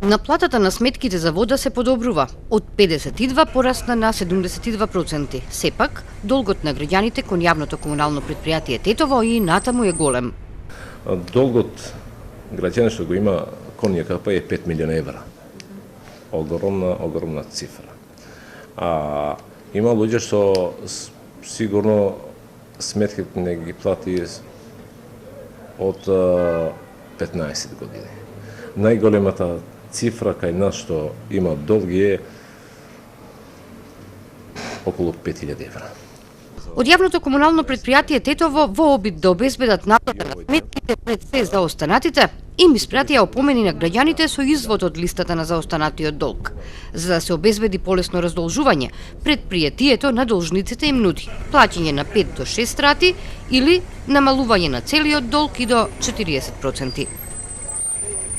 Наплатата на сметките за вода се подобрува. Од 52 порасна на 72%. Сепак, долгот на граѓаните кон јавното комунално предпријатие Тетово и натаму е голем. Долгот граѓани што го има кон ЈКП е 5 милиона евра. Огромна цифра. Има луѓе што сигурно сметките не ги плати од 15 години. Најголемата цифра кај нас што има долги е околу 5000 евра. Од јавното комунално предпријатие Тетово во обид да обезбедат наплата на сметките пред се заостанатите, им испратија опомени на граѓаните со извод од листата на заостанатиот долг. За да се обезбеди полесно раздолжување, предпријатието на должниците им нуди плаќање на 5 до 6 рати или намалување на целиот долг и до 40%.